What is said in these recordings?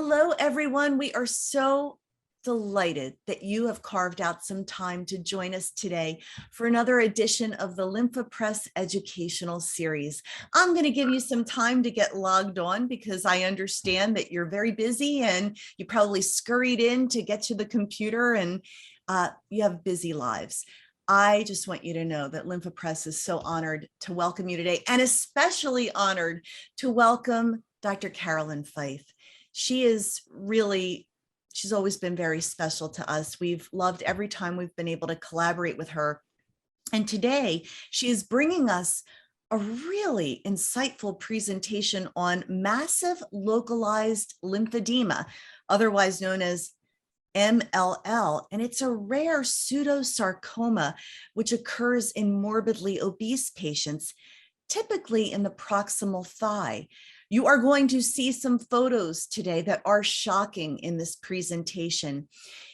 Hello, everyone. We are so delighted that you have carved out some time to join us today for another edition of the Lympha Press educational series. I'm going to give you some time to get logged on because I understand that you're very busy and you probably scurried in to get to the computer and you have busy lives. I just want you to know that Lympha Press is so honored to welcome you today, and especially honored to welcome Dr. Carolyn Fife. She's always been very special to us. We've loved every time we've been able to collaborate with her. And today she is bringing us a really insightful presentation on massive localized lymphedema, otherwise known as MLL, and it's a rare pseudosarcoma which occurs in morbidly obese patients, typically in the proximal thigh. You are going to see some photos today that are shocking in this presentation.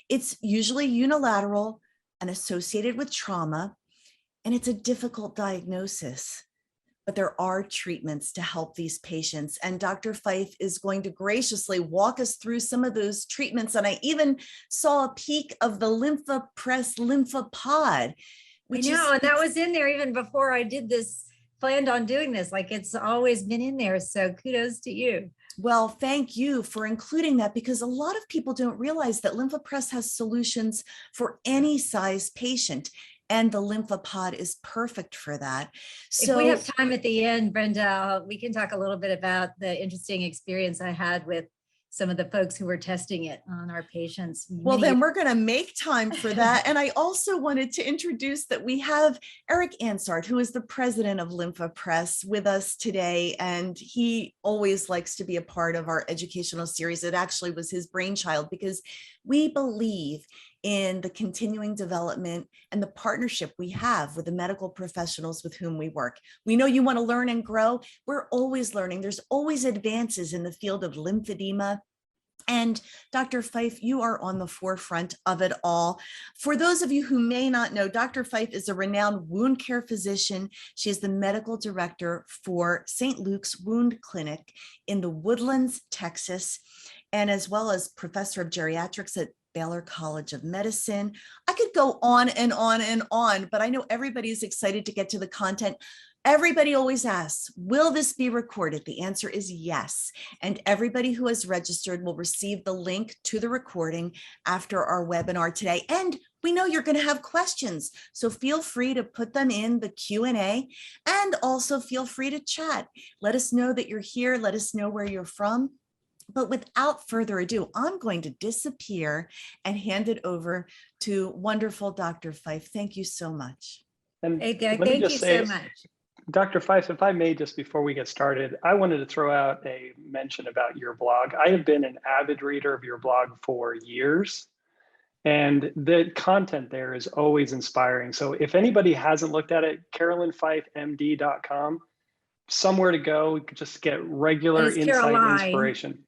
It's usually unilateral and associated with trauma, and it's a difficult diagnosis. But there are treatments to help these patients. And Dr. Fife is going to graciously walk us through some of those treatments. And I even saw a peek of the Lympha Press LymphaPod. And that was in there even before I did this, planned on doing this. Like, it's always been in there. So kudos to you. Well, thank you for including that, because a lot of people don't realize that Lympha Press has solutions for any size patient. And the LymphaPod is perfect for that. So if we have time at the end, Brenda, we can talk a little bit about the interesting experience I had with some of the folks who were testing it on our patients. Well, then we're going to make time for that. And I also wanted to introduce that we have Eric Ansart, who is the president of Lympha Press, with us today. And he always likes to be a part of our educational series. It actually was his brainchild because we believe in the continuing development and the partnership we have with the medical professionals with whom we work. We know you want to learn and grow. We're always learning. There's always advances in the field of lymphedema. And Dr. Fife, you are on the forefront of it all. For those of you who may not know, Dr. Fife is a renowned wound care physician. She is the medical director for St. Luke's Wound Clinic in the Woodlands, Texas, and as well as Professor of Geriatrics at Baylor College of Medicine. I could go on and on and on, but I know everybody's excited to get to the content. Everybody always asks, will this be recorded? The answer is yes. And everybody who has registered will receive the link to the recording after our webinar today. And we know you're going to have questions, so feel free to put them in the Q&A, and also feel free to chat. Let us know that you're here. Let us know where you're from. But without further ado, I'm going to disappear and hand it over to wonderful Dr. Fife. Thank you so much. And thank you so much. Dr. Fife, if I may, just before we get started, I wanted to throw out a mention about your blog. I have been an avid reader of your blog for years, and the content there is always inspiring. So if anybody hasn't looked at it, CarolynFifeMD.com, somewhere to go, just get regular insight and inspiration.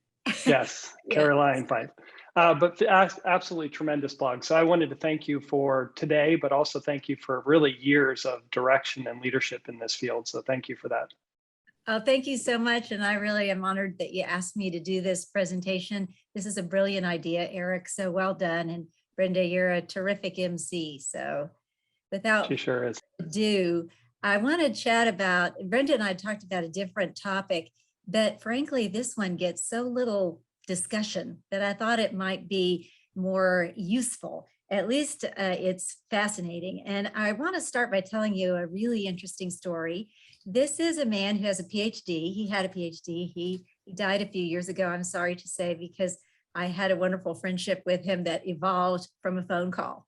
Yes, Caroline Fife. But absolutely tremendous blog. So I wanted to thank you for today, but also thank you for really years of direction and leadership in this field. So thank you for that. Oh, thank you so much. And I really am honored that you asked me to do this presentation. This is a brilliant idea, Eric. So well done. And Brenda, you're a terrific MC. So without she sure is. ado, I want to chat about, Brenda and I talked about a different topic, but frankly, this one gets so little discussion that I thought it might be more useful. At least it's fascinating. And I want to start by telling you a really interesting story. This is a man who has a PhD. He had a PhD. He died a few years ago, I'm sorry to say, because I had a wonderful friendship with him that evolved from a phone call.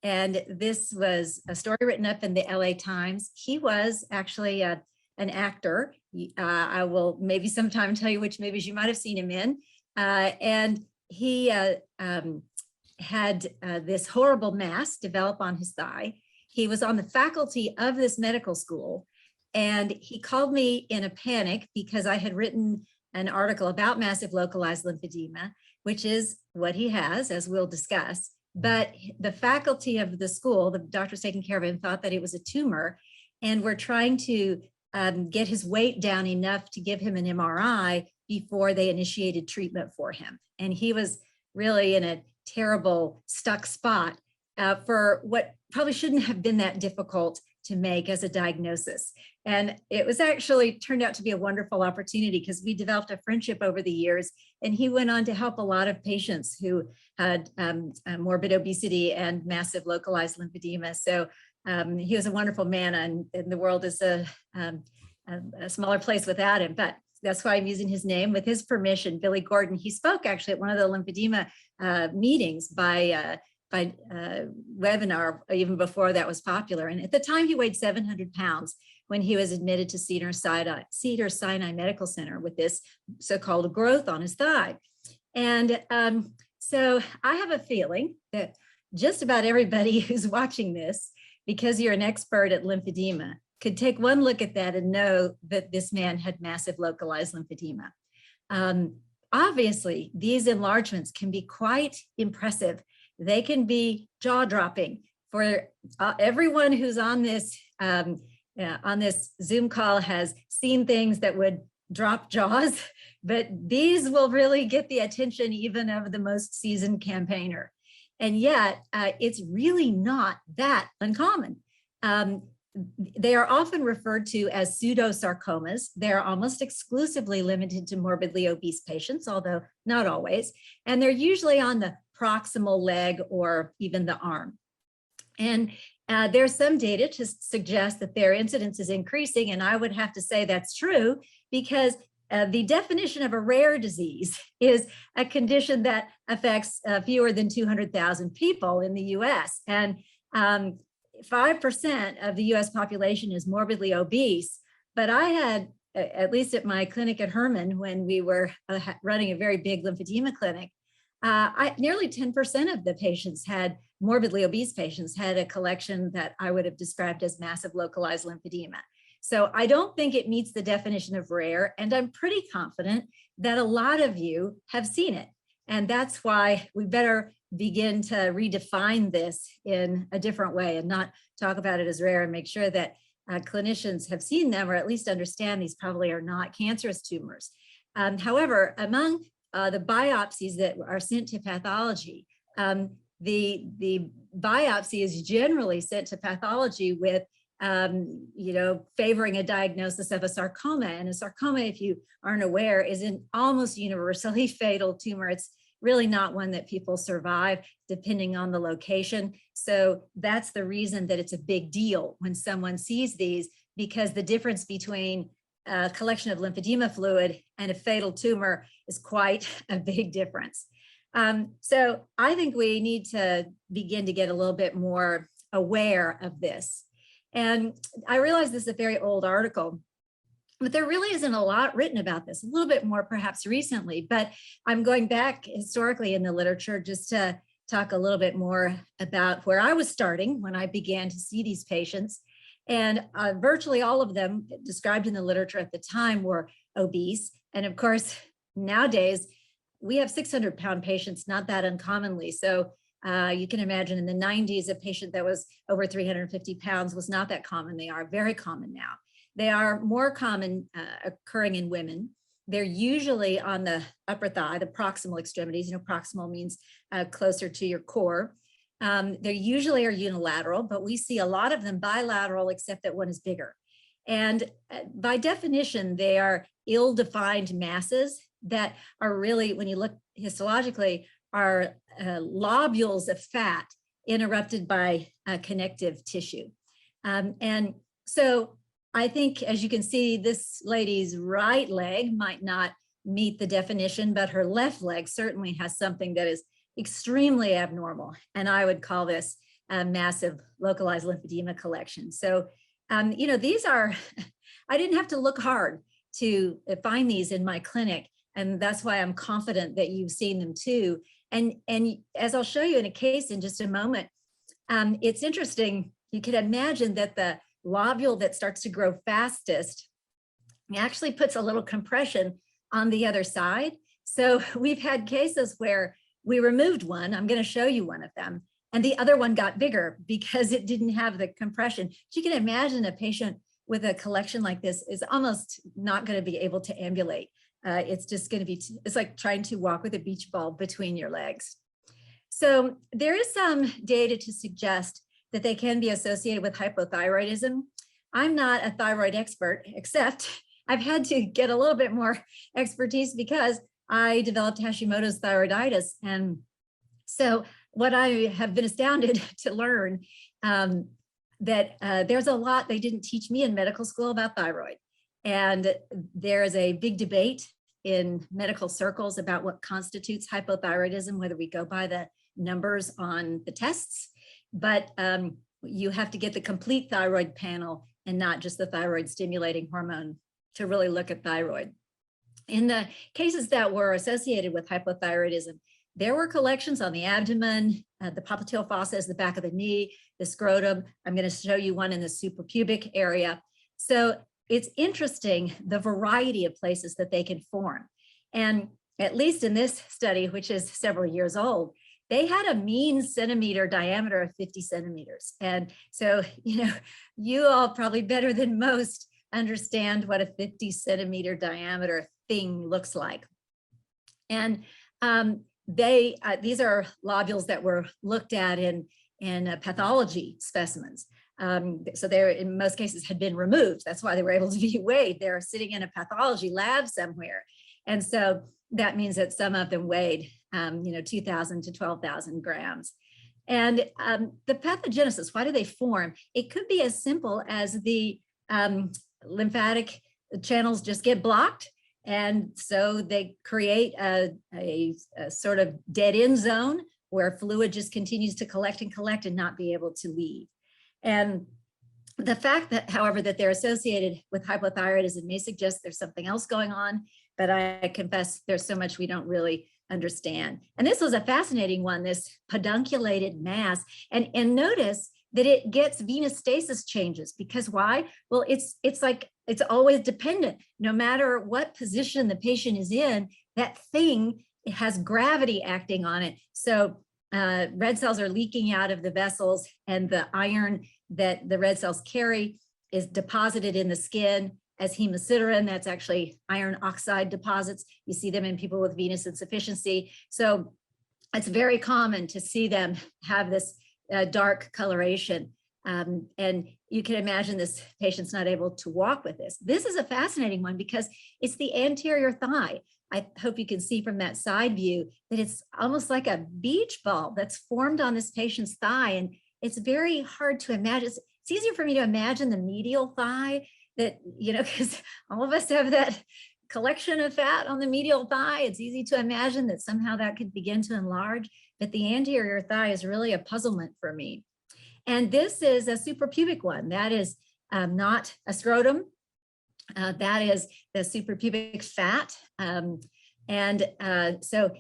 And this was a story written up in the LA Times. He was actually an actor. I will maybe sometime tell you which movies you might have seen him in. And he had this horrible mass develop on his thigh. He was on the faculty of this medical school, and he called me in a panic because I had written an article about massive localized lymphedema, which is what he has, as we'll discuss. But the faculty of the school, the doctors taking care of him, thought that it was a tumor, and were trying to get his weight down enough to give him an MRI before they initiated treatment for him. And he was really in a terrible, stuck spot for what probably shouldn't have been that difficult to make as a diagnosis. And it was actually turned out to be a wonderful opportunity because we developed a friendship over the years, and he went on to help a lot of patients who had morbid obesity and massive localized lymphedema. So he was a wonderful man, and the world is a smaller place without him, but that's why I'm using his name. With his permission, Billy Gordon, he spoke actually at one of the lymphedema meetings by webinar, even before that was popular. And at the time he weighed 700 pounds when he was admitted to Cedars-Sinai Medical Center with this so-called growth on his thigh. And so I have a feeling that just about everybody who's watching this, because you're an expert at lymphedema, could take one look at that and know that this man had massive localized lymphedema. Obviously, these enlargements can be quite impressive. They can be jaw-dropping. For everyone who's on this Zoom call has seen things that would drop jaws, but these will really get the attention even of the most seasoned campaigner. And yet, it's really not that uncommon. They are often referred to as pseudosarcomas. They're almost exclusively limited to morbidly obese patients, although not always. And they're usually on the proximal leg or even the arm. And there's some data to suggest that their incidence is increasing. And I would have to say that's true because the definition of a rare disease is a condition that affects fewer than 200,000 people in the US. And 5% of the US population is morbidly obese, but I had, at least at my clinic at Herman, when we were running a very big lymphedema clinic, nearly 10% of the patients morbidly obese patients had a collection that I would have described as massive localized lymphedema. So I don't think it meets the definition of rare, and I'm pretty confident that a lot of you have seen it. And that's why we better begin to redefine this in a different way and not talk about it as rare, and make sure that clinicians have seen them, or at least understand these probably are not cancerous tumors. However, among the biopsies that are sent to pathology, the biopsy is generally sent to pathology with favoring a diagnosis of a sarcoma. And a sarcoma, if you aren't aware, is an almost universally fatal tumor. It's really not one that people survive depending on the location. So that's the reason that it's a big deal when someone sees these, because the difference between a collection of lymphedema fluid and a fatal tumor is quite a big difference. So I think we need to begin to get a little bit more aware of this. And I realize this is a very old article, but there really isn't a lot written about this, a little bit more perhaps recently, but I'm going back historically in the literature just to talk a little bit more about where I was starting when I began to see these patients. And virtually all of them described in the literature at the time were obese. And of course, nowadays, we have 600-pound patients, not that uncommonly. So you can imagine in the 90s, a patient that was over 350 pounds was not that common. They are very common now. They are more common occurring in women. They're usually on the upper thigh, the proximal extremities. Proximal means closer to your core. They usually are unilateral, but we see a lot of them bilateral, except that one is bigger. And by definition, they are ill-defined masses that are really, when you look histologically, are lobules of fat interrupted by connective tissue. And so I think, as you can see, this lady's right leg might not meet the definition, but her left leg certainly has something that is extremely abnormal. And I would call this a massive localized lymphedema collection. So, these are, I didn't have to look hard to find these in my clinic. And that's why I'm confident that you've seen them too. And as I'll show you in a case in just a moment, it's interesting. You can imagine that the lobule that starts to grow fastest actually puts a little compression on the other side. So we've had cases where we removed one. I'm going to show you one of them. And the other one got bigger because it didn't have the compression. So you can imagine a patient with a collection like this is almost not going to be able to ambulate. it's just going to be, it's like trying to walk with a beach ball between your legs. So there is some data to suggest that they can be associated with hypothyroidism. I'm not a thyroid expert, except I've had to get a little bit more expertise because I developed Hashimoto's thyroiditis. And so what I have been astounded to learn that there's a lot they didn't teach me in medical school about thyroid. And there's a big debate in medical circles about what constitutes hypothyroidism, whether we go by the numbers on the tests, but you have to get the complete thyroid panel and not just the thyroid stimulating hormone to really look at thyroid. In the cases that were associated with hypothyroidism, there were collections on the abdomen, the popliteal fossa is the back of the knee, the scrotum. I'm going to show you one in the suprapubic area. So it's interesting the variety of places that they can form. And at least in this study, which is several years old, they had a mean centimeter diameter of 50 centimeters. And so, you all probably better than most understand what a 50 centimeter diameter thing looks like. And these are lobules that were looked at in pathology specimens. So they, in most cases, had been removed. That's why they were able to be weighed. They're sitting in a pathology lab somewhere. And so that means that some of them weighed, 2,000 to 12,000 grams. And the pathogenesis, why do they form? It could be as simple as the lymphatic channels just get blocked. And so they create a sort of dead end zone where fluid just continues to collect and not be able to leave. And the fact that, however, that they're associated with hypothyroidism may suggest there's something else going on, but I confess there's so much we don't really understand. And this was a fascinating one, this pedunculated mass. And notice that it gets venous stasis changes, because why? Well, it's like, it's always dependent. No matter what position the patient is in, that thing, it has gravity acting on it. So red cells are leaking out of the vessels, and the iron that the red cells carry is deposited in the skin as hemosiderin. That's actually iron oxide deposits. You see them in people with venous insufficiency. So it's very common to see them have this dark coloration. And you can imagine this patient's not able to walk with this. This is a fascinating one because it's the anterior thigh. I hope you can see from that side view that it's almost like a beach ball that's formed on this patient's thigh. And it's very hard to imagine. It's easier for me to imagine the medial thigh that, because all of us have that collection of fat on the medial thigh. It's easy to imagine that somehow that could begin to enlarge, but the anterior thigh is really a puzzlement for me. And this is a suprapubic one. That is not a scrotum. That is the suprapubic fat. So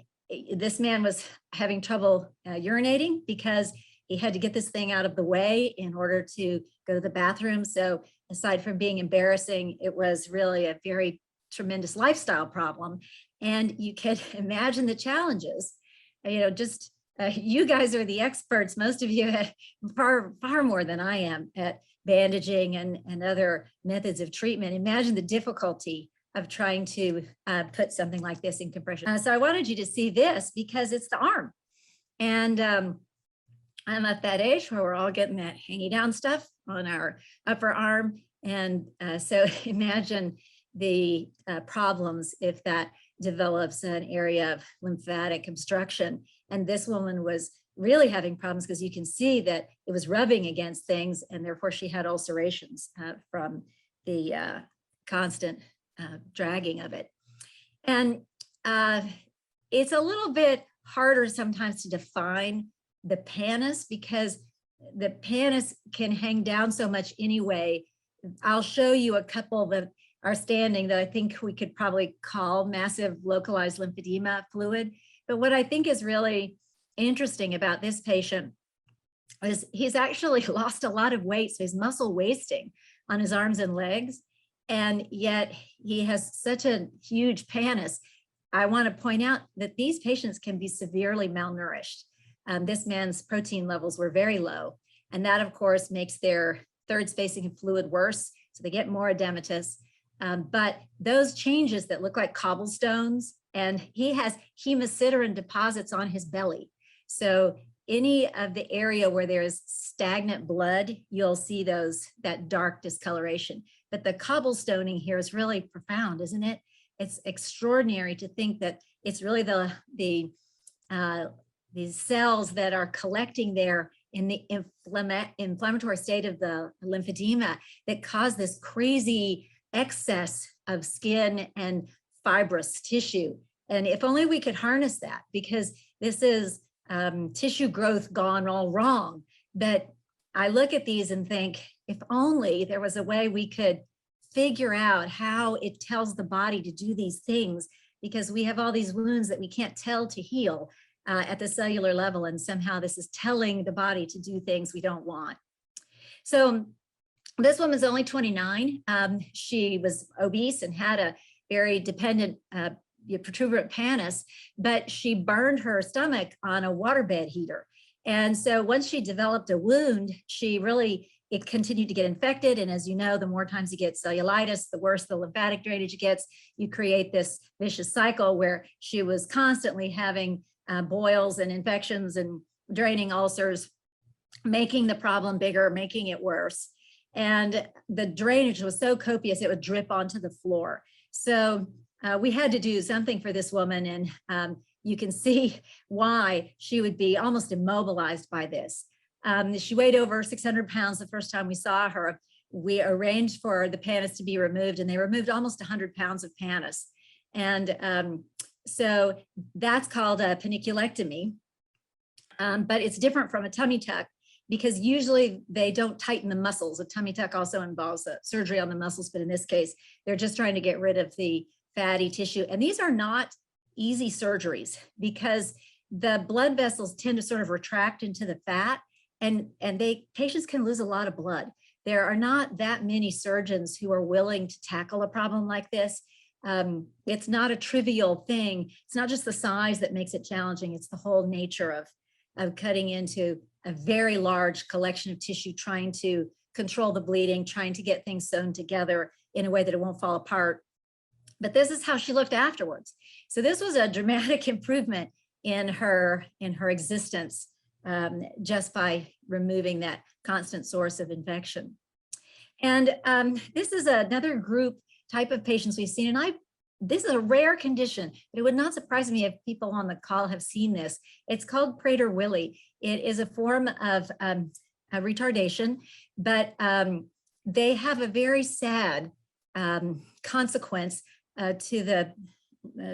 this man was having trouble urinating because he had to get this thing out of the way in order to go to the bathroom. So aside from being embarrassing, it was really a very tremendous lifestyle problem. And you can imagine the challenges, you guys are the experts. Most of you have far more than I am at bandaging and other methods of treatment. Imagine the difficulty of trying to put something like this in compression. So I wanted you to see this because it's the arm. And I'm at that age where we're all getting that hanging down stuff on our upper arm. And so imagine the problems if that develops an area of lymphatic obstruction. And this woman was really having problems because you can see that it was rubbing against things, and therefore she had ulcerations from the constant dragging of it. And it's a little bit harder sometimes to define the pannus because the pannus can hang down so much anyway. I'll show you a couple that are standing that I think we could probably call massive localized lymphedema fluid. But what I think is really interesting about this patient is he's actually lost a lot of weight. So he's muscle wasting on his arms and legs. And yet he has such a huge pannus. I want to point out that these patients can be severely malnourished. This man's protein levels were very low. And that, of course, makes their third spacing of fluid worse. So they get more edematous. But those changes that look like cobblestones, and he has hemosiderin deposits on his belly. So any of the area where there is stagnant blood, you'll see that dark discoloration. But the cobblestoning here is really profound, isn't it? It's extraordinary to think that it's really these cells that are collecting there in the inflammatory state of the lymphedema that cause this crazy excess of skin and fibrous tissue. And if only we could harness that, because this is tissue growth gone all wrong. But I look at these and think, if only there was a way we could figure out how it tells the body to do these things, because we have all these wounds that we can't tell to heal at the cellular level. And somehow this is telling the body to do things we don't want. So this woman's only 29. She was obese and had a very dependent protuberant pannus, but she burned her stomach on a waterbed heater. And so once she developed a wound, it continued to get infected. And as you know, the more times you get cellulitis, the worse the lymphatic drainage gets. You create this vicious cycle where she was constantly having boils and infections and draining ulcers, making the problem bigger, making it worse. And the drainage was so copious, it would drip onto the floor. So we had to do something for this woman, and you can see why she would be almost immobilized by this. She weighed over 600 pounds the first time we saw her. We arranged for the pannus to be removed, and they removed almost 100 pounds of pannus. And so that's called a peniculectomy, but it's different from a tummy tuck, because usually they don't tighten the muscles. A tummy tuck also involves a surgery on the muscles, but in this case, they're just trying to get rid of the fatty tissue. And these are not easy surgeries, because the blood vessels tend to sort of retract into the fat, and patients can lose a lot of blood. There are not that many surgeons who are willing to tackle a problem like this. It's not a trivial thing. It's not just the size that makes it challenging. It's the whole nature of cutting into a very large collection of tissue, trying to control the bleeding, trying to get things sewn together in a way that it won't fall apart. But this is how she looked afterwards. So this was a dramatic improvement in her existence, just by removing that constant source of infection. And this is another group type of patients we've seen. And this is a rare condition, but it would not surprise me if people on the call have seen this. It's called Prader-Willi. It is a form of a retardation, but they have a very sad consequence to the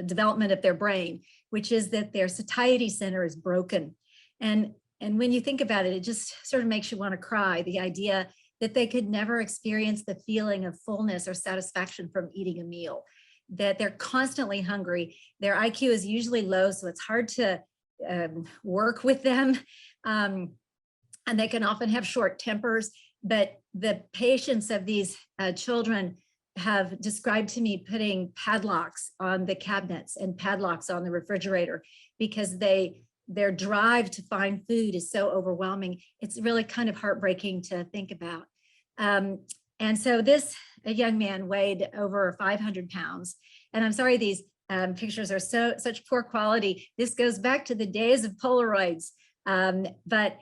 development of their brain, which is that their satiety center is broken. And when you think about it, it just sort of makes you want to cry, the idea that they could never experience the feeling of fullness or satisfaction from eating a meal, that they're constantly hungry. Their IQ is usually low, so it's hard to work with them. And they can often have short tempers, but the patients of these children have described to me putting padlocks on the cabinets and padlocks on the refrigerator, because their drive to find food is so overwhelming. It's really kind of heartbreaking to think about. And so a young man weighed over 500 pounds. And I'm sorry, these pictures are such poor quality. This goes back to the days of Polaroids. But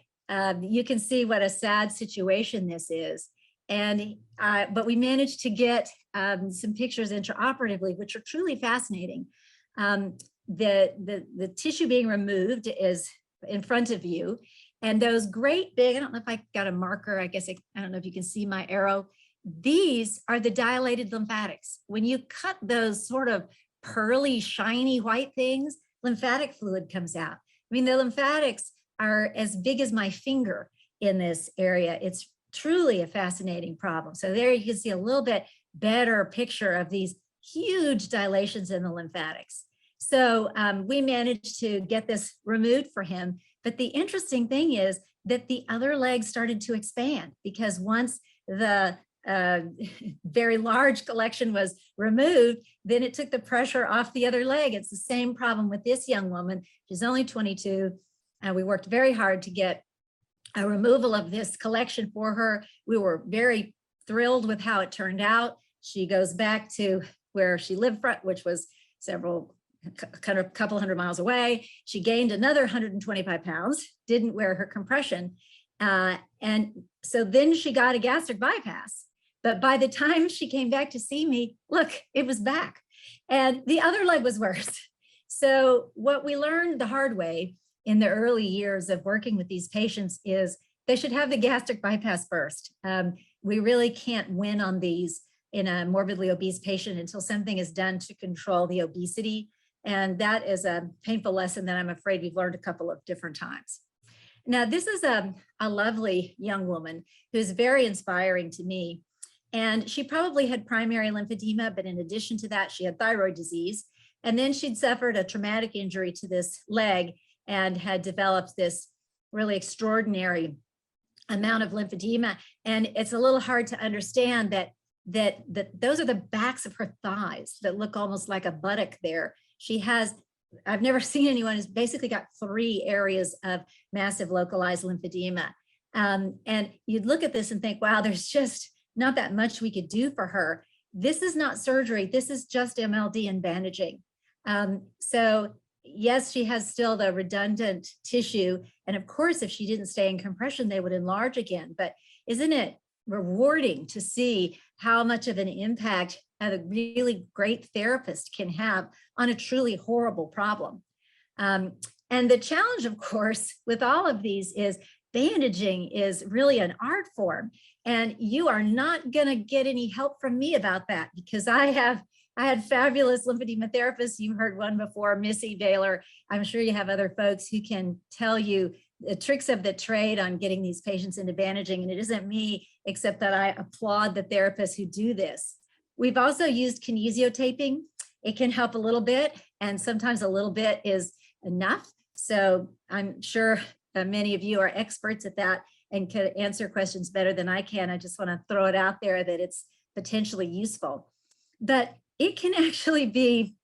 you can see what a sad situation this is. But we managed to get some pictures intraoperatively, which are truly fascinating. The tissue being removed is in front of you, and those great big, I don't know if I got a marker, I don't know if you can see my arrow. These are the dilated lymphatics. When you cut those sort of pearly, shiny white things, lymphatic fluid comes out. I mean, the lymphatics are as big as my finger in this area. It's truly a fascinating problem. So there you can see a little bit better picture of these huge dilations in the lymphatics. So we managed to get this removed for him. But the interesting thing is that the other leg started to expand, because once the very large collection was removed, then it took the pressure off the other leg. It's the same problem with this young woman. She's only 22. We worked very hard to get a removal of this collection for her. We were very thrilled with how it turned out. She goes back to where she lived, which was a couple hundred miles away. She gained another 125 pounds, didn't wear her compression. And so then she got a gastric bypass. But by the time she came back to see me, look, it was back. And the other leg was worse. So what we learned the hard way in the early years of working with these patients is they should have the gastric bypass first. We really can't win on these in a morbidly obese patient until something is done to control the obesity. And that is a painful lesson that I'm afraid we've learned a couple of different times. Now, this is a lovely young woman who's very inspiring to me. And she probably had primary lymphedema, but in addition to that, she had thyroid disease. And then she'd suffered a traumatic injury to this leg and had developed this really extraordinary amount of lymphedema. And it's a little hard to understand that those are the backs of her thighs that look almost like a buttock there. She has, I've never seen anyone who's basically got 3 areas of massive localized lymphedema. And you'd look at this and think, wow, there's just not that much we could do for her. This is not surgery. This is just MLD and bandaging. So yes, she has still the redundant tissue. And of course, if she didn't stay in compression, they would enlarge again. But isn't it rewarding to see how much of an impact a really great therapist can have on a truly horrible problem? And the challenge, of course, with all of these is bandaging is really an art form. And you are not going to get any help from me about that, because I had fabulous lymphedema therapists. You heard one before, Missy, Baylor. I'm sure you have other folks who can tell you the tricks of the trade on getting these patients into bandaging. And it isn't me, except that I applaud the therapists who do this. We've also used kinesio taping. It can help a little bit, and sometimes a little bit is enough. So I'm sure many of you are experts at that and can answer questions better than I can. I just want to throw it out there that it's potentially useful. But it can actually be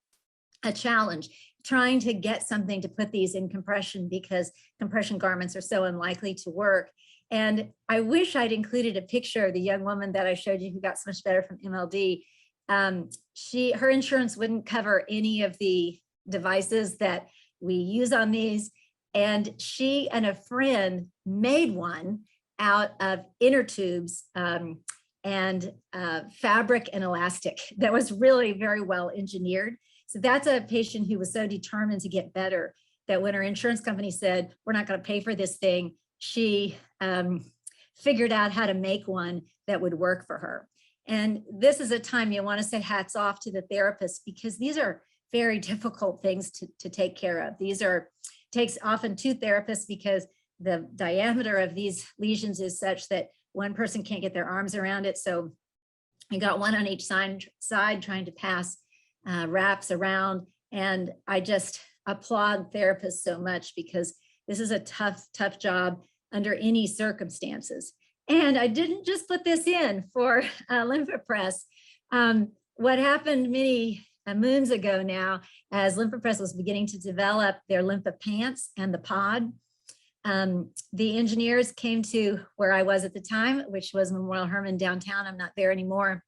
a challenge trying to get something to put these in compression, because compression garments are so unlikely to work. And I wish I'd included a picture of the young woman that I showed you who got so much better from MLD. Her insurance wouldn't cover any of the devices that we use on these. And she and a friend made one out of inner tubes and fabric and elastic that was really very well engineered. So that's a patient who was so determined to get better that when her insurance company said, we're not going to pay for this thing, she figured out how to make one that would work for her. And this is a time you want to say hats off to the therapist, because these are very difficult things to take care of. Takes often 2 therapists, because the diameter of these lesions is such that one person can't get their arms around it. So you got one on each side trying to pass wraps around. And I just applaud therapists so much, because this is a tough job under any circumstances. And I didn't just put this in for Lympha Press. What happened many moons ago now, as Lympha Press was beginning to develop their Lympha pants and the pod, the engineers came to where I was at the time, which was Memorial Hermann downtown. I'm not there anymore.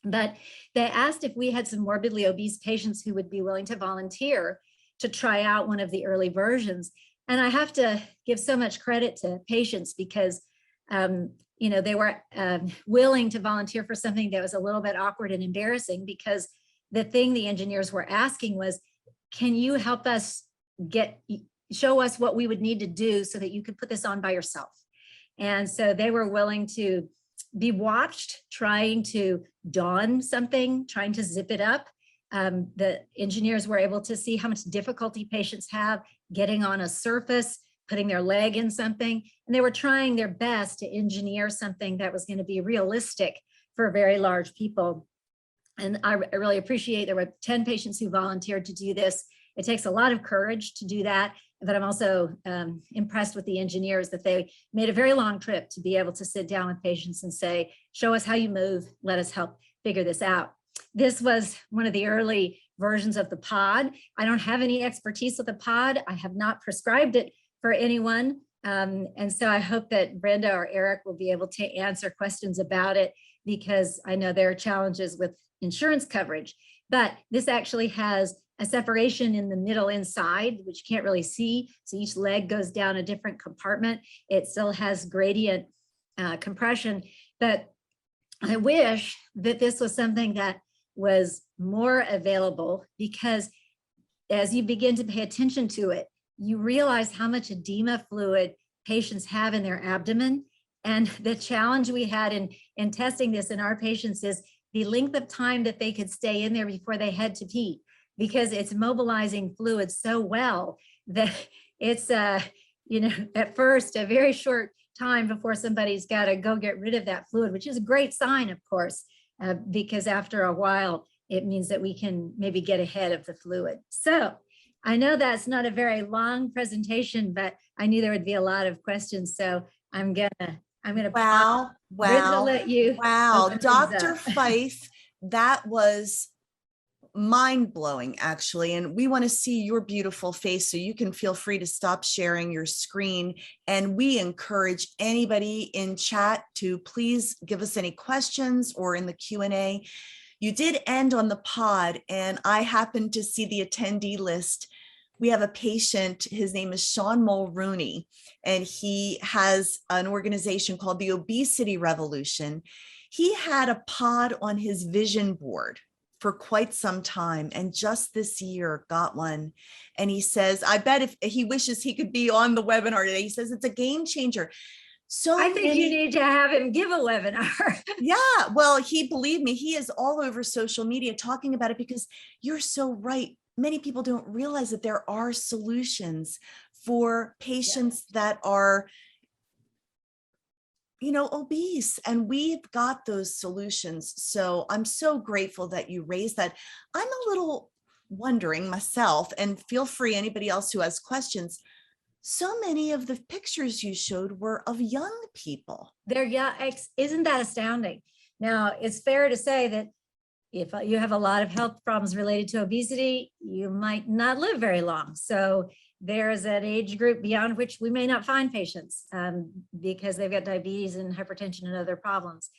But they asked if we had some morbidly obese patients who would be willing to volunteer to try out one of the early versions. And I have to give so much credit to patients, because they were willing to volunteer for something that was a little bit awkward and embarrassing, because the thing the engineers were asking was, can you help us show us what we would need to do so that you could put this on by yourself? And so they were willing to be watched trying to don something, trying to zip it up. The engineers were able to see how much difficulty patients have getting on a surface, putting their leg in something, and they were trying their best to engineer something that was going to be realistic for very large people. And I really appreciate there were 10 patients who volunteered to do this. It takes a lot of courage to do that, but I'm also impressed with the engineers that they made a very long trip to be able to sit down with patients and say, show us how you move, let us help figure this out. This was one of the early versions of the pod. I don't have any expertise with the pod. I have not prescribed it for anyone, And so I hope that Brenda or Eric will be able to answer questions about it, because I know there are challenges with insurance coverage. But this actually has a separation in the middle inside, which you can't really see. So each leg goes down a different compartment. It still has gradient compression, but I wish that this was something that was more available, because as you begin to pay attention to it, you realize how much edema fluid patients have in their abdomen. And the challenge we had in testing this in our patients is the length of time that they could stay in there before they had to pee, because it's mobilizing fluid so well that it's, at first a very short time before somebody's got to go get rid of that fluid, which is a great sign, of course, because after a while, it means that we can maybe get ahead of the fluid. So I know that's not a very long presentation, but I knew there would be a lot of questions. So I'm gonna Wow. let you. Wow. open things Dr. up. Fife, that was mind-blowing, actually. And we want to see your beautiful face, so you can feel free to stop sharing your screen. And we encourage anybody in chat to please give us any questions, or in the Q&A. You did end on the pod, and I happened to see the attendee list. We have a patient, his name is Sean Mulrooney, and he has an organization called the Obesity Revolution. He had a pod on his vision board for quite some time, and just this year got one. And he says, I bet if he wishes he could be on the webinar today, he says it's a game changer. So I think you need to have him give a webinar. Yeah, well, believe me, he is all over social media talking about it, because you're so right. Many people don't realize that there are solutions for patients that are, obese, and we've got those solutions. So I'm so grateful that you raised that. I'm a little wondering myself, and feel free, anybody else who has questions. So many of the pictures you showed were of young people. Isn't that astounding? Now, it's fair to say that if you have a lot of health problems related to obesity, you might not live very long. So there is an age group beyond which we may not find patients because they've got diabetes and hypertension and other problems.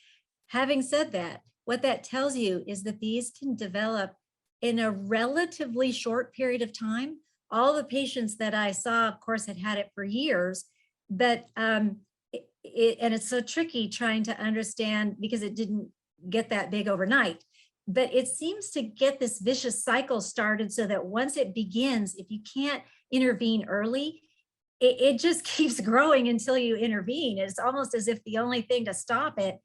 Having said that, what that tells you is that these can develop in a relatively short period of time. All the patients that I saw, of course, had it for years, but and it's so tricky trying to understand, because it didn't get that big overnight. But it seems to get this vicious cycle started, so that once it begins, if you can't intervene early, it just keeps growing until you intervene. It's almost as if the only thing to stop it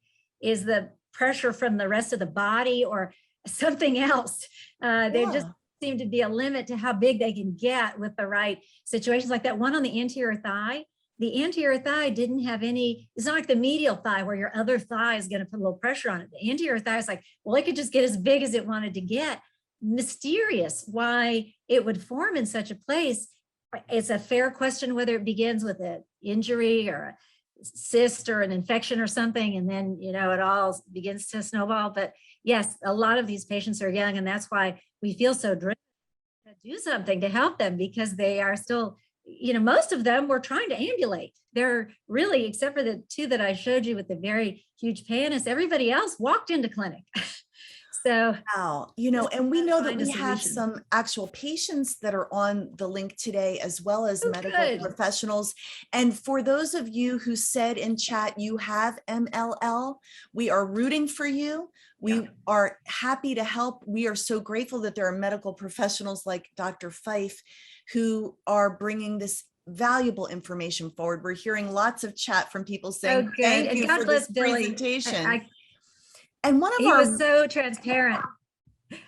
is the pressure from the rest of the body or something else. There just seem to be a limit to how big they can get with the right situations. Like that one on the anterior thigh. The anterior thigh didn't have any, it's not like the medial thigh where your other thigh is going to put a little pressure on it. The anterior thigh is like, well, it could just get as big as it wanted to get. Mysterious why it would form in such a place. It's a fair question whether it begins with an injury or a cyst or an infection or something, and then, it all begins to snowball. But yes, a lot of these patients are young, and that's why we feel so driven to do something to help them, because they are still, most of them were trying to ambulate. They're really, except for the two that I showed you with the very huge pannus, everybody else walked into clinic. So, wow, and we know that we have solution. some actual patients that are on the link today, as well as medical professionals. And for those of you who said in chat you have MLL, we are rooting for you. We are happy to help. We are so grateful that there are medical professionals like Dr. Fife who are bringing this valuable information forward. We're hearing lots of chat from people saying, thank you for this presentation. And he was so transparent.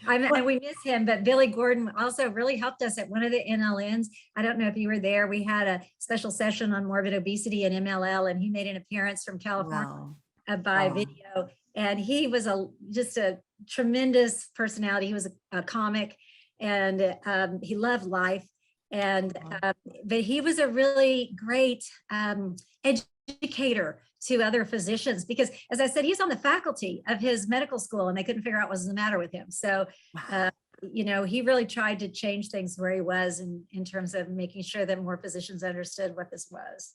And we miss him, but Billy Gordon also really helped us at one of the NLNs. I don't know if you were there. We had a special session on morbid obesity and MLL, and he made an appearance from California by video. And he was just a tremendous personality. He was a comic, and he loved life. And but he was a really great educator to other physicians, because, as I said, he's on the faculty of his medical school, and they couldn't figure out what was the matter with him. So he really tried to change things where he was in terms of making sure that more physicians understood what this was.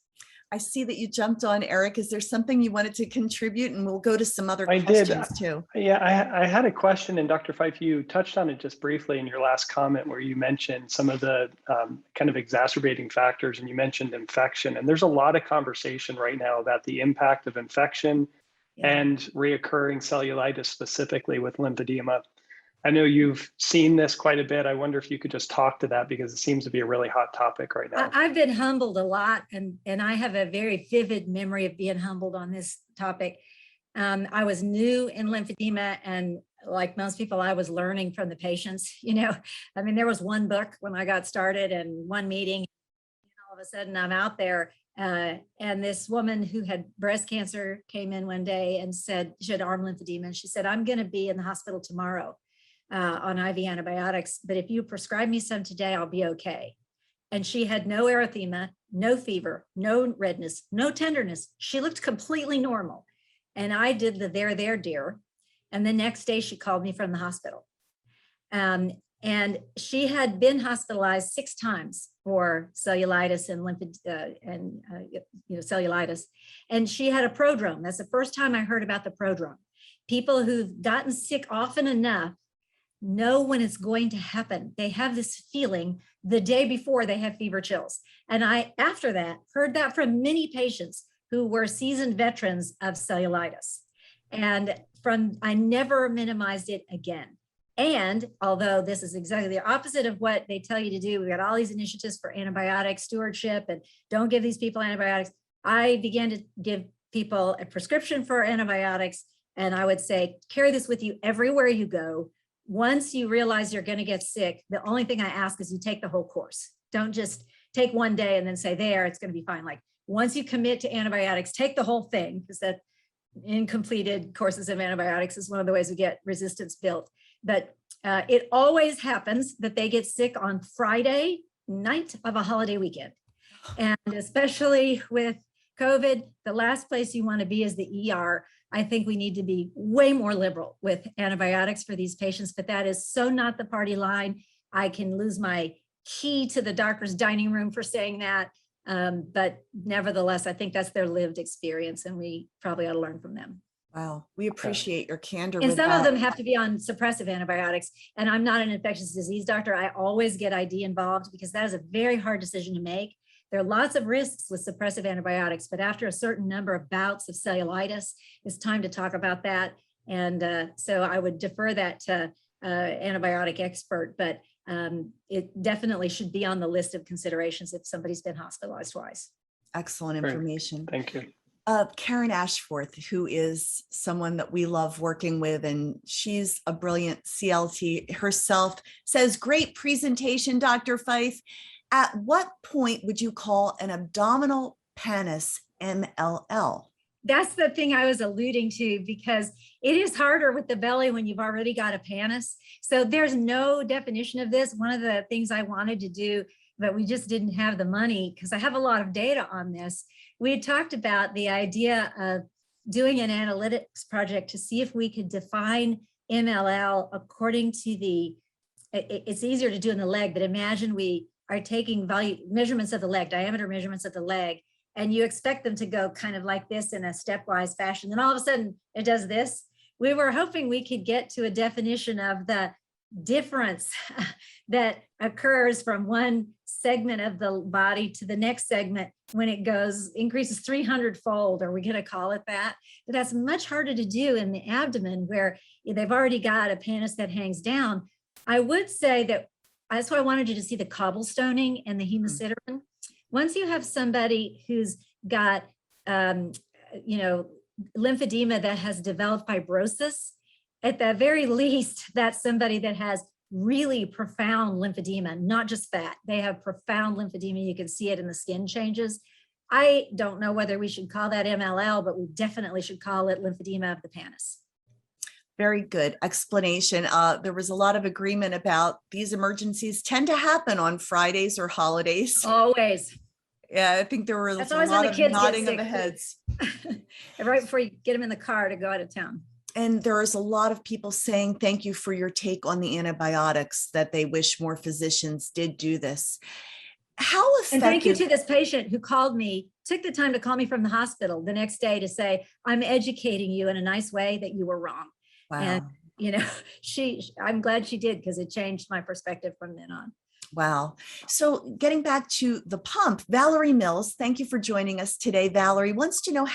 I see that you jumped on, Eric. Is there something you wanted to contribute? And we'll go to some other I questions did. too. Yeah, I had a question, and Dr. Fife, you touched on it just briefly in your last comment where you mentioned some of the kind of exacerbating factors, and you mentioned infection. And there's a lot of conversation right now about the impact of infection and reoccurring cellulitis, specifically with lymphedema. I know you've seen this quite a bit. I wonder if you could just talk to that, because it seems to be a really hot topic right now. I've been humbled a lot, and I have a very vivid memory of being humbled on this topic. I was new in lymphedema, and like most people, I was learning from the patients. There was one book when I got started and one meeting, and all of a sudden I'm out there. And this woman who had breast cancer came in one day and said she had arm lymphedema, and she said, "I'm going to be in the hospital tomorrow on IV antibiotics, but if you prescribe me some today, I'll be okay." And she had no erythema, no fever, no redness, no tenderness. She looked completely normal. And I did the there, dear. And the next day she called me from the hospital. And she had been hospitalized 6 times for cellulitis and cellulitis. And she had a prodrome. That's the first time I heard about the prodrome. People who've gotten sick often enough know when it's going to happen. They have this feeling the day before they have fever chills. And I, after that, heard that from many patients who were seasoned veterans of cellulitis. And I never minimized it again. And although this is exactly the opposite of what they tell you to do, we got all these initiatives for antibiotic stewardship and don't give these people antibiotics. I began to give people a prescription for antibiotics. And I would say, carry this with you everywhere you go. Once you realize you're going to get sick, the only thing I ask is you take the whole course. Don't just take one day and then say, it's going to be fine. Like, once you commit to antibiotics, take the whole thing, because that incompleted courses of antibiotics is one of the ways we get resistance built. But it always happens that they get sick on Friday night of a holiday weekend. And especially with COVID, the last place you want to be is the ER. I think we need to be way more liberal with antibiotics for these patients, but that is so not the party line. I can lose my key to the doctor's dining room for saying that. But nevertheless, I think that's their lived experience, and we probably ought to learn from them. Wow, we appreciate your candor. And some of them have to be on suppressive antibiotics. And I'm not an infectious disease doctor. I always get ID involved because that is a very hard decision to make. There are lots of risks with suppressive antibiotics, but after a certain number of bouts of cellulitis, it's time to talk about that. And so I would defer that to antibiotic expert, but it definitely should be on the list of considerations if somebody's been hospitalized twice. Excellent information. Thank you. Karen Ashforth, who is someone that we love working with, and she's a brilliant CLT herself, says, "Great presentation, Dr. Fife. At what point would you call an abdominal pannus MLL?" That's the thing I was alluding to, because it is harder with the belly when you've already got a pannus. So there's no definition of this. One of the things I wanted to do, but we just didn't have the money, because I have a lot of data on this. We had talked about the idea of doing an analytics project to see if we could define MLL according to it's easier to do in the leg, but imagine we are taking measurements of the leg, diameter measurements of the leg, and you expect them to go kind of like this in a stepwise fashion. Then all of a sudden it does this. We were hoping we could get to a definition of the difference that occurs from one segment of the body to the next segment when it increases 300-fold. Are we going to call it that? But that's much harder to do in the abdomen, where they've already got a pannus that hangs down. I would say that's why I wanted you to see the cobblestoning and the hemosiderin. Once you have somebody who's got, lymphedema that has developed fibrosis, at the very least, that's somebody that has really profound lymphedema, not just fat. They have profound lymphedema. You can see it in the skin changes. I don't know whether we should call that MLL, but we definitely should call it lymphedema of the pannus. Very good explanation. There was a lot of agreement about these emergencies tend to happen on Fridays or holidays. Always. Yeah, I think there was That's a always lot when of the kids nodding get of the sick, heads. right before you get them in the car to go out of town. And there is a lot of people saying, thank you for your take on the antibiotics, that they wish more physicians did do this. How effective? And thank you to this patient who called me, took the time to call me from the hospital the next day to say, I'm educating you in a nice way that you were wrong. Wow. And, you know, I'm glad she did, because it changed my perspective from then on. Wow. So getting back to the pump, Valerie Mills, thank you for joining us today. Valerie wants to know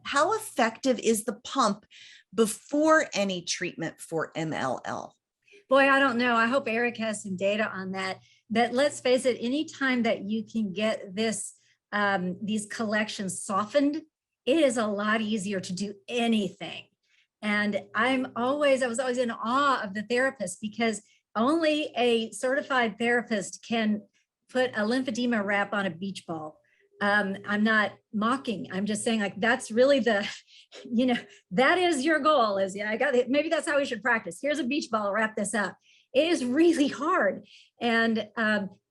how effective is the pump before any treatment for MLL? Boy, I don't know. I hope Eric has some data on that. But let's face it, anytime that you can get this, these collections softened, it is a lot easier to do anything. And I was always in awe of the therapist, because only a certified therapist can put a lymphedema wrap on a beach ball. I'm not mocking. I'm just saying, like, that's really the, you know, that is your goal, is, yeah, I got it. Maybe that's how we should practice. Here's a beach ball, wrap this up. It is really hard. And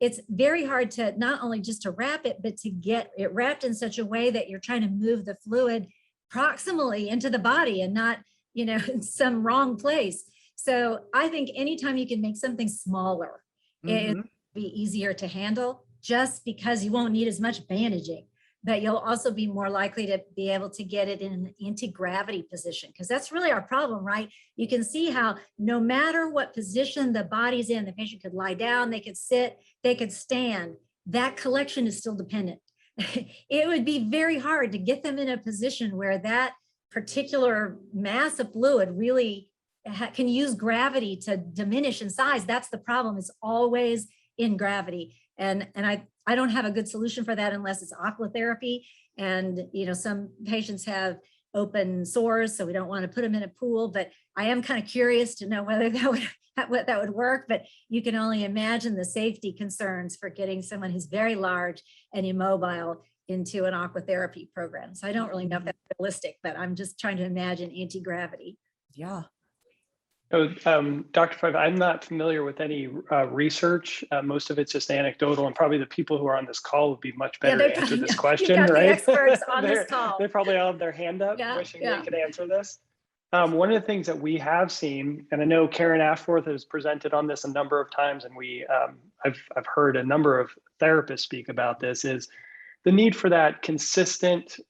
it's very hard to not only just to wrap it, but to get it wrapped in such a way that you're trying to move the fluid proximally into the body and not, you know, in some wrong place. So I think anytime you can make something smaller, it will be easier to handle, just because you won't need as much bandaging, but you'll also be more likely to be able to get it in an anti-gravity position, because that's really our problem, right? You can see how no matter what position the body's in, the patient could lie down, they could sit, they could stand, that collection is still dependent. It would be very hard to get them in a position where that particular mass of fluid really can use gravity to diminish in size. That's the problem, is always in gravity. And I don't have a good solution for that unless it's aquatherapy. And, you know, some patients have open sores, so we don't want to put them in a pool, but I am kind of curious to know whether that would work. But you can only imagine the safety concerns for getting someone who's very large and immobile into an aquatherapy program. So I don't really know if that's realistic, but I'm just trying to imagine anti-gravity. Yeah. So, Dr. Fife, I'm not familiar with any research. Most of it's just anecdotal, and probably the people who are on this call would be much better to answer this question, got right? The experts on this call. They probably all have their hand up, wishing they could answer this. One of the things that we have seen, and I know Karen Ashworth has presented on this a number of times, and I've heard a number of therapists speak about this, is the need for that consistent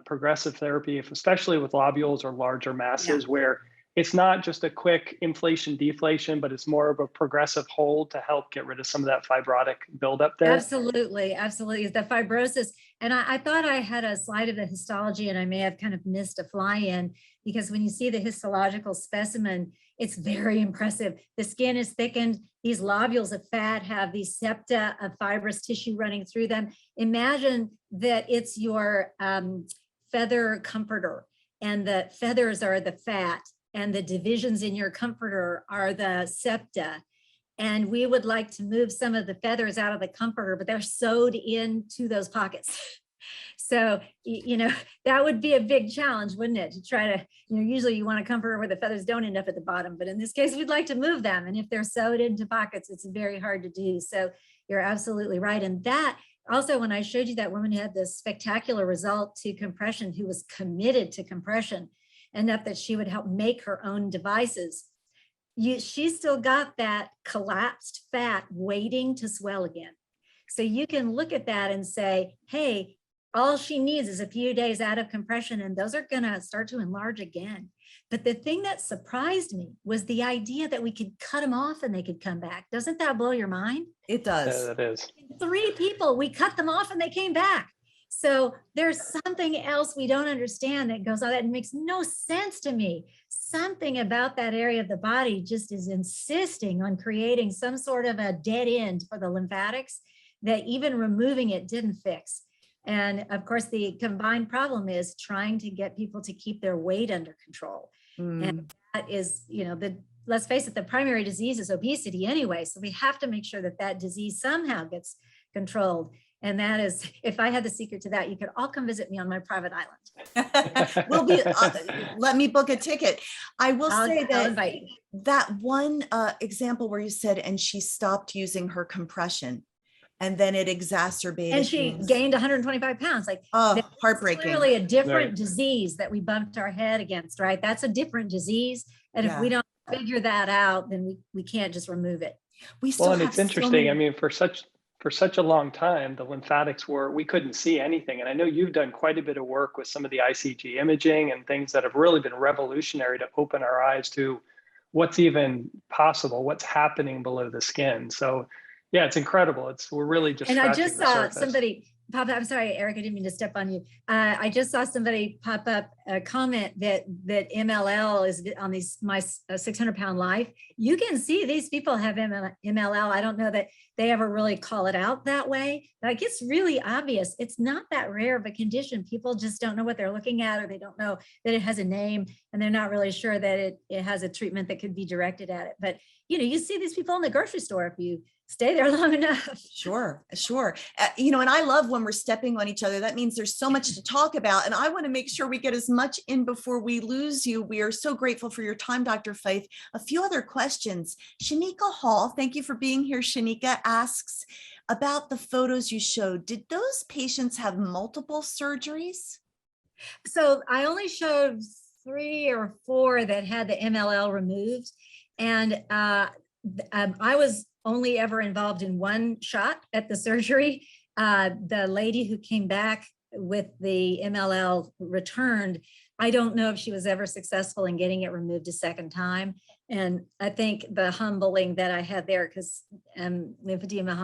progressive therapy, especially with lobules or larger masses, where it's not just a quick inflation deflation, but it's more of a progressive hold to help get rid of some of that fibrotic buildup there. Absolutely, absolutely. The fibrosis. And I thought I had a slide of the histology, and I may have kind of missed a fly-in, because when you see the histological specimen, it's very impressive. The skin is thickened. These lobules of fat have these septa of fibrous tissue running through them. Imagine that it's your feather comforter, and the feathers are the fat, and the divisions in your comforter are the septa. And we would like to move some of the feathers out of the comforter, but they're sewed into those pockets. So, you know, that would be a big challenge, wouldn't it? To try to, you know, usually you want a comforter where the feathers don't end up at the bottom, but in this case, we'd like to move them. And if they're sewed into pockets, it's very hard to do. So you're absolutely right. And that also, when I showed you that woman who had this spectacular result to compression, who was committed to compression, enough that she would help make her own devices, she still got that collapsed fat waiting to swell again. So you can look at that and say, hey, all she needs is a few days out of compression, and those are going to start to enlarge again. But the thing that surprised me was the idea that we could cut them off and they could come back. Doesn't that blow your mind? It does. Yeah, it is. 3 people, we cut them off and they came back. So there's something else we don't understand that goes on that makes no sense to me. Something about that area of the body just is insisting on creating some sort of a dead end for the lymphatics that even removing it didn't fix. And of course, the combined problem is trying to get people to keep their weight under control. And that is, you know, let's face it, the primary disease is obesity anyway. So we have to make sure that that disease somehow gets controlled. And that is, if I had the secret to that, you could all come visit me on my private island. We'll be, let me book a ticket. I will say that that one example where you said, and she stopped using her compression. And then it exacerbated And she things. gained 125 pounds. Like, Oh, that's heartbreaking. clearly a different Right. disease that we bumped our head against, right? That's a different disease. And if we Yeah. don't figure that out, then we can't just remove it. We Well, still and have it's so interesting. I many. mean, for such a long time, the lymphatics we couldn't see anything. And I know you've done quite a bit of work with some of the ICG imaging and things that have really been revolutionary to open our eyes to what's even possible, what's happening below the skin. So yeah, it's incredible. We're really just And I scratching just the saw surface. somebody pop up. I'm sorry, Eric, I didn't mean to step on you. I just saw somebody pop up a comment that MLL is on my 600-pound life. You can see these people have MLL. I don't know that they ever really call it out that way. Like, it's really obvious. It's not that rare of a condition. People just don't know what they're looking at, or they don't know that it has a name, and they're not really sure that it has a treatment that could be directed at it. But you see these people in the grocery store if you stay there long enough. Sure. And I love when we're stepping on each other. That means there's so much to talk about. And I want to make sure we get as much in before we lose you. We are so grateful for your time, Dr. Fife. A few other questions. Shanika Hall, thank you for being here. Shanika asks about the photos you showed. Did those patients have multiple surgeries? So I only showed 3 or 4 that had the MLL removed. And I was only ever involved in one shot at the surgery. The lady who came back with the MLL returned, I don't know if she was ever successful in getting it removed a second time. And I think the humbling that I had there, because lymphedema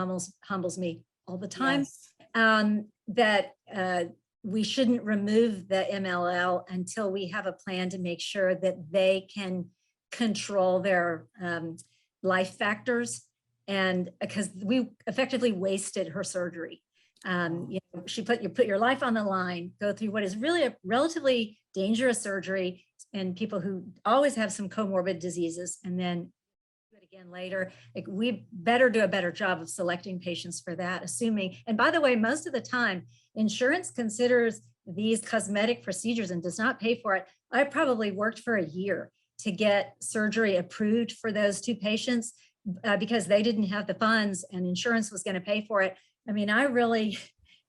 humbles me all the time, Yes. that we shouldn't remove the MLL until we have a plan to make sure that they can control their life factors. And because we effectively wasted her surgery. She you put your life on the line, go through what is really a relatively dangerous surgery, and people who always have some comorbid diseases, and then do it again later. Like, we better do a better job of selecting patients for that, assuming, and by the way, most of the time, insurance considers these cosmetic procedures and does not pay for it. I probably worked for a year to get surgery approved for those 2 patients. Because they didn't have the funds and insurance was going to pay for it. I mean, I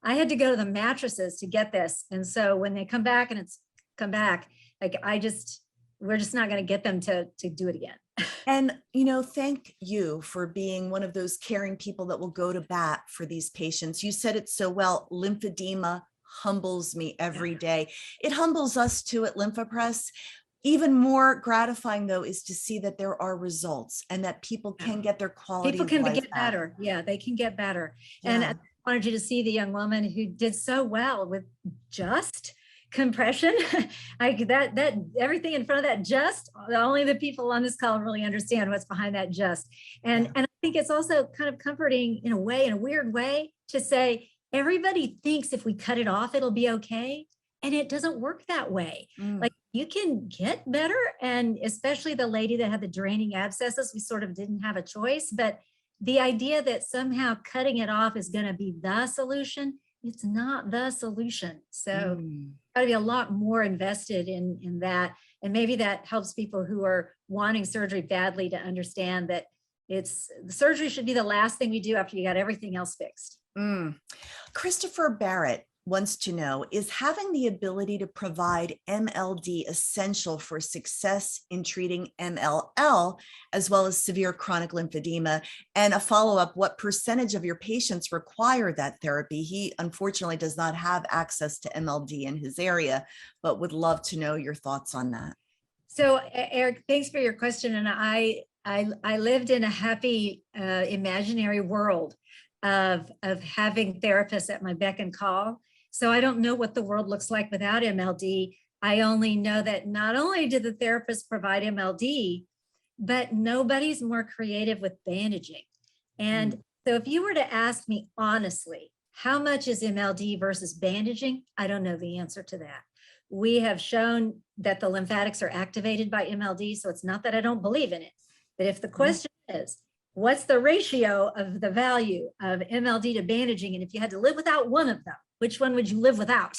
had to go to the mattresses to get this. And so when they come back and it's come back, like, we're just not going to get them to do it again. And, thank you for being one of those caring people that will go to bat for these patients. You said it so well. Lymphedema humbles me every day. It humbles us too at Lympha Press. Even more gratifying, though, is to see that there are results and that people can get their quality People can of life get back. better. Yeah, they can get better. Yeah. And I wanted you to see the young woman who did so well with just compression. that everything in front of that, just only the people on this call really understand what's behind that just. And I think it's also kind of comforting in a weird way, to say everybody thinks if we cut it off, it'll be okay. And it doesn't work that way. Like, you can get better. And especially the lady that had the draining abscesses, we sort of didn't have a choice. But the idea that somehow cutting it off is going to be the solution, it's not the solution. So got to be a lot more invested in that. And maybe that helps people who are wanting surgery badly to understand that the surgery should be the last thing we do after you got everything else fixed. Christopher Barrett wants to know, is having the ability to provide MLD essential for success in treating MLL as well as severe chronic lymphedema? And a follow-up, what percentage of your patients require that therapy? He unfortunately does not have access to MLD in his area, but would love to know your thoughts on that. So Eric, thanks for your question. And I lived in a happy imaginary world of having therapists at my beck and call. So I don't know what the world looks like without MLD. I only know that not only did the therapist provide MLD, but nobody's more creative with bandaging. And so if you were to ask me honestly, how much is MLD versus bandaging? I don't know the answer to that. We have shown that the lymphatics are activated by MLD. So it's not that I don't believe in it, but if the question is, what's the ratio of the value of MLD to bandaging? And if you had to live without one of them, which one would you live without?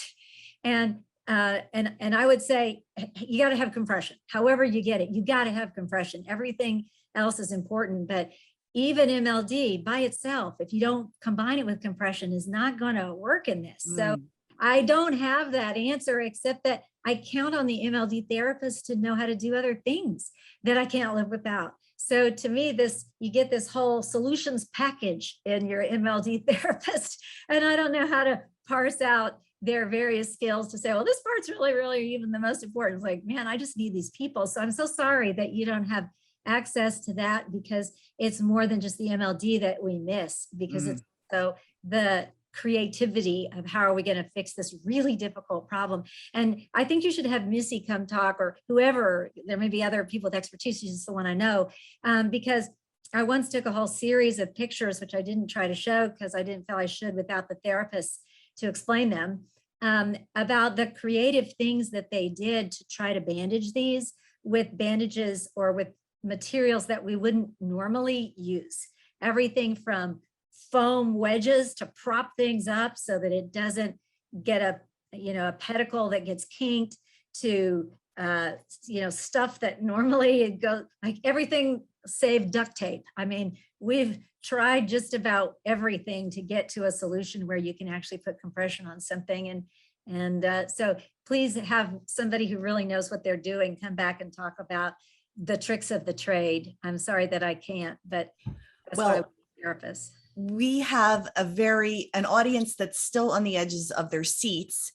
And I would say you got to have compression. However you get it, you got to have compression. Everything else is important, but even MLD by itself, if you don't combine it with compression, is not going to work in this. So I don't have that answer, except that I count on the MLD therapist to know how to do other things that I can't live without. So to me, you get this whole solutions package in your MLD therapist, and I don't know how to parse out their various skills to say, well, this part's really, really even the most important. It's like, man, I just need these people. So I'm so sorry that you don't have access to that, because it's more than just the MLD that we miss, because it's so the creativity of how are we going to fix this really difficult problem. And I think you should have Missy come talk, or whoever, there may be other people with expertise, she's the one I know, because I once took a whole series of pictures, which I didn't try to show because I didn't feel I should without the therapist to explain them, about the creative things that they did to try to bandage these with bandages or with materials that we wouldn't normally use. Everything from foam wedges to prop things up so that it doesn't get a pedicle that gets kinked, to stuff that normally it goes, like everything save duct tape. I mean, we've tried just about everything to get to a solution where you can actually put compression on something. And so please have somebody who really knows what they're doing come back and talk about the tricks of the trade. I'm sorry that I can't, but that's why I'm a therapist. We have an audience that's still on the edges of their seats.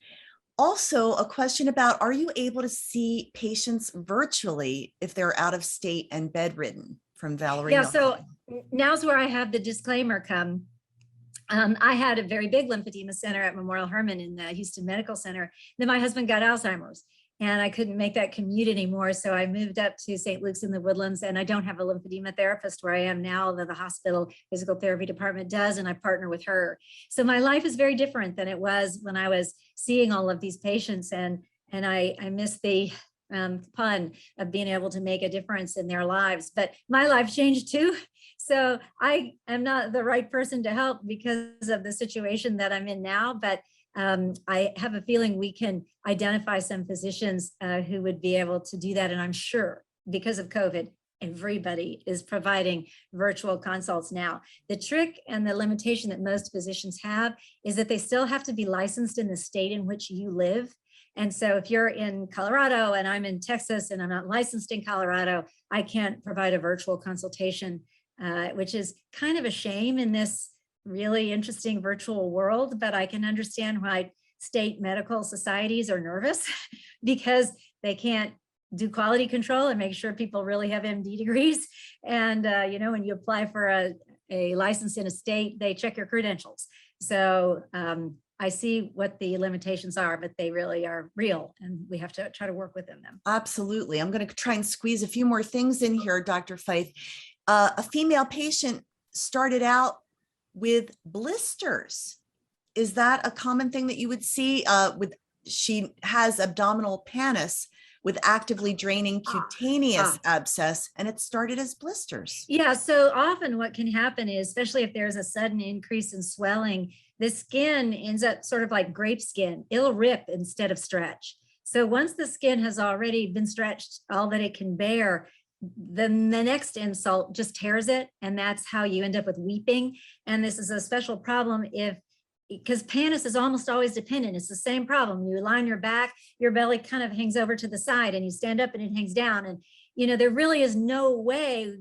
Also, a question about, are you able to see patients virtually if they're out of state and bedridden, from Valerie? Yeah, so now's where I have the disclaimer come. I had a very big lymphedema center at Memorial Hermann in the Houston Medical Center. Then my husband got Alzheimer's, and I couldn't make that commute anymore. So I moved up to St. Luke's in the Woodlands, and I don't have a lymphedema therapist where I am now, that the hospital physical therapy department does, and I partner with her. So my life is very different than it was when I was seeing all of these patients, and I miss the pun of being able to make a difference in their lives. But my life changed too. So I am not the right person to help because of the situation that I'm in now, but I have a feeling we can identify some physicians who would be able to do that. And I'm sure because of COVID, everybody is providing virtual consults now. The trick and the limitation that most physicians have is that they still have to be licensed in the state in which you live. And so if you're in Colorado and I'm in Texas and I'm not licensed in Colorado, I can't provide a virtual consultation, which is kind of a shame in this really interesting virtual world, but I can understand why state medical societies are nervous because they can't do quality control and make sure people really have MD degrees. And, when you apply for a license in a state, they check your credentials. So I see what the limitations are, but they really are real, and we have to try to work within them. Absolutely. I'm going to try and squeeze a few more things in here, Dr. Fife. A female patient started out with blisters. Is that a common thing that you would see? She has abdominal pannus with actively draining cutaneous abscess, and it started as blisters. Yeah, so often what can happen is, especially if there's a sudden increase in swelling, the skin ends up sort of like grape skin. It'll rip instead of stretch. So once the skin has already been stretched all that it can bear, then the next insult just tears it, and that's how you end up with weeping. And this is a special problem because pannus is almost always dependent. It's the same problem. You lie on your back, your belly kind of hangs over to the side, and you stand up and it hangs down. And, there really is no way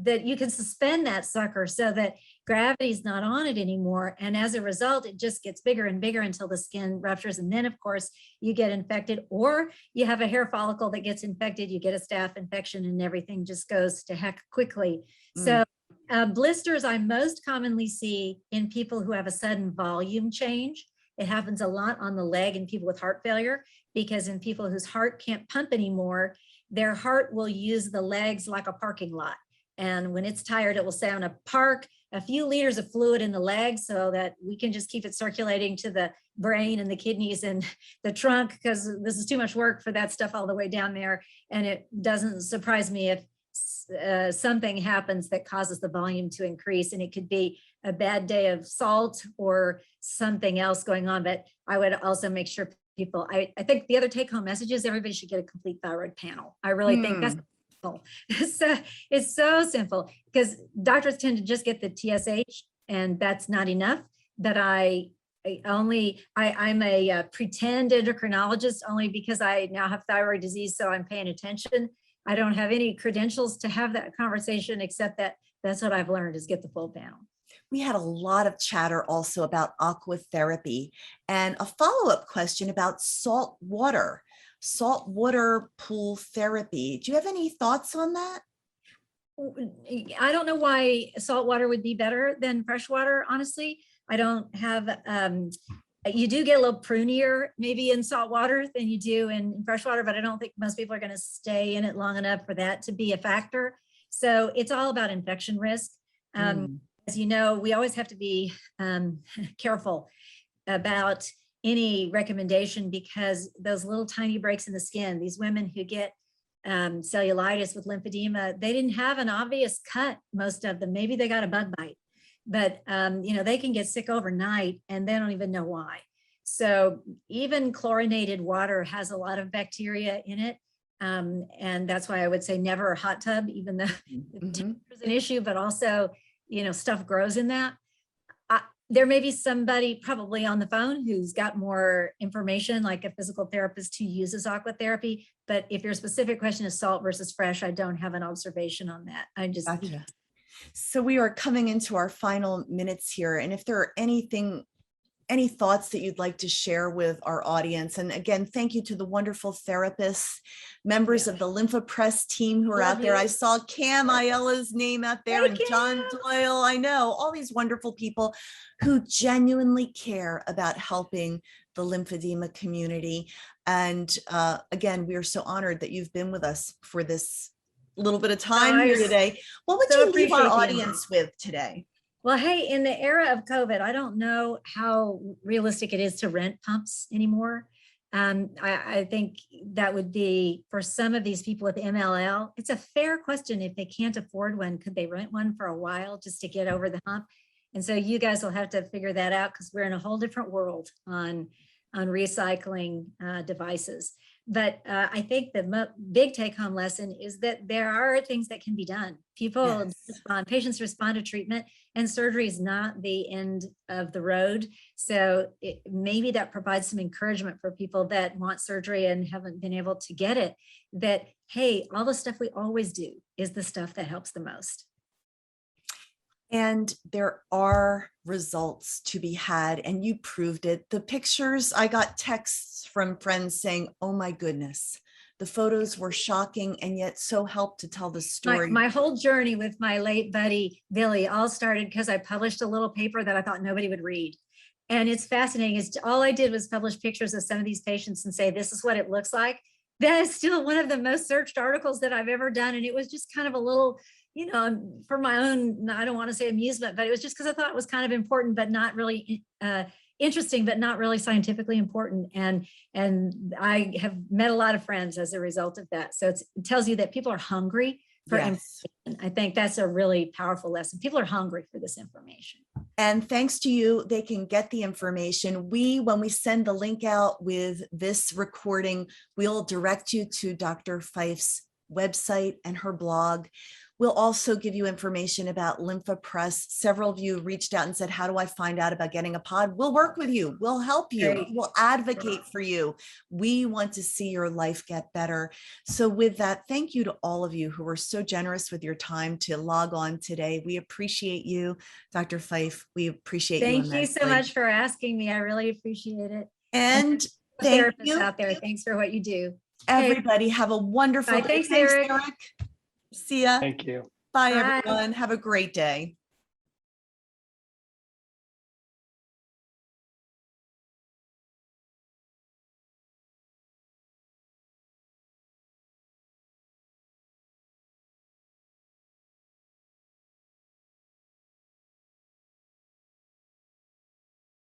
that you can suspend that sucker so that gravity's not on it anymore. And as a result, it just gets bigger and bigger until the skin ruptures. And then of course you get infected, or you have a hair follicle that gets infected, you get a staph infection, and everything just goes to heck quickly. So blisters I most commonly see in people who have a sudden volume change. It happens a lot on the leg in people with heart failure, because in people whose heart can't pump anymore, their heart will use the legs like a parking lot. And when it's tired, it will say, I'm going to park a few liters of fluid in the legs so that we can just keep it circulating to the brain and the kidneys and the trunk, because this is too much work for that stuff all the way down there. And it doesn't surprise me if something happens that causes the volume to increase, and it could be a bad day of salt or something else going on. But I would also make sure people, I think the other take home message is everybody should get a complete thyroid panel. I really think that's So it's so simple because doctors tend to just get the TSH, and that's not enough. But I'm a pretend endocrinologist only because I now have thyroid disease, so I'm paying attention. I don't have any credentials to have that conversation, except that that's what I've learned is get the full panel. We had a lot of chatter also about aqua therapy and a follow-up question about saltwater pool therapy. Do you have any thoughts on that? I don't know why salt water would be better than fresh water, honestly. I don't have, you do get a little prunier maybe in salt water than you do in fresh water, but I don't think most people are going to stay in it long enough for that to be a factor. So it's all about infection risk. As you know, we always have to be careful about any recommendation because those little tiny breaks in the skin, these women who get cellulitis with lymphedema, they didn't have an obvious cut, most of them. Maybe they got a bug bite, but they can get sick overnight and they don't even know why. So even chlorinated water has a lot of bacteria in it. And that's why I would say never a hot tub, even though there's an issue, but also, stuff grows in that. There may be somebody probably on the phone who's got more information, like a physical therapist who uses aqua therapy. But if your specific question is salt versus fresh, I don't have an observation on that. I just. Gotcha. So we are coming into our final minutes here. And if there are any thoughts that you'd like to share with our audience. And again, thank you to the wonderful therapists, members of the Lympha Press team who are out there. I saw Cam Ayala's name out there and John Doyle. I know all these wonderful people who genuinely care about helping the lymphedema community. And again, we are so honored that you've been with us for this little bit of time here today. What would you leave our audience with today? Well, hey, in the era of COVID, I don't know how realistic it is to rent pumps anymore. I think that would be, for some of these people with MLL, it's a fair question. If they can't afford one, could they rent one for a while just to get over the hump? And so you guys will have to figure that out because we're in a whole different world on recycling devices. But I think the big take-home lesson is that there are things that can be done. Patients respond to treatment, and surgery is not the end of the road. So maybe that provides some encouragement for people that want surgery and haven't been able to get it, that, hey, all the stuff we always do is the stuff that helps the most. And there are results to be had, and you proved it. The pictures, I got texts from friends saying, oh my goodness, the photos were shocking and yet so helped to tell the story. My whole journey with my late buddy, Willy, all started because I published a little paper that I thought nobody would read. And it's fascinating. All I did was publish pictures of some of these patients and say, this is what it looks like. That is still one of the most searched articles that I've ever done. And it was just kind of a little, for my own, I don't want to say amusement, but it was just because I thought it was kind of important, but not really interesting, but not really scientifically important. And I have met a lot of friends as a result of that. So it tells you that people are hungry for information. I think that's a really powerful lesson. People are hungry for this information. And thanks to you, they can get the information. When we send the link out with this recording, we'll direct you to Dr. Fife's website and her blog. We'll also give you information about Lympha Press. Several of you reached out and said, how do I find out about getting a pod? We'll work with you. We'll help you. Great. We'll advocate for you. We want to see your life get better. So with that, thank you to all of you who were so generous with your time to log on today. We appreciate you, Dr. Fife. We appreciate you. Thank you so much for asking me. I really appreciate it. And thank you out there. Thanks for what you do. Everybody have a wonderful day. Thanks, Eric. See ya. Thank you. Bye, everyone. Have a great day.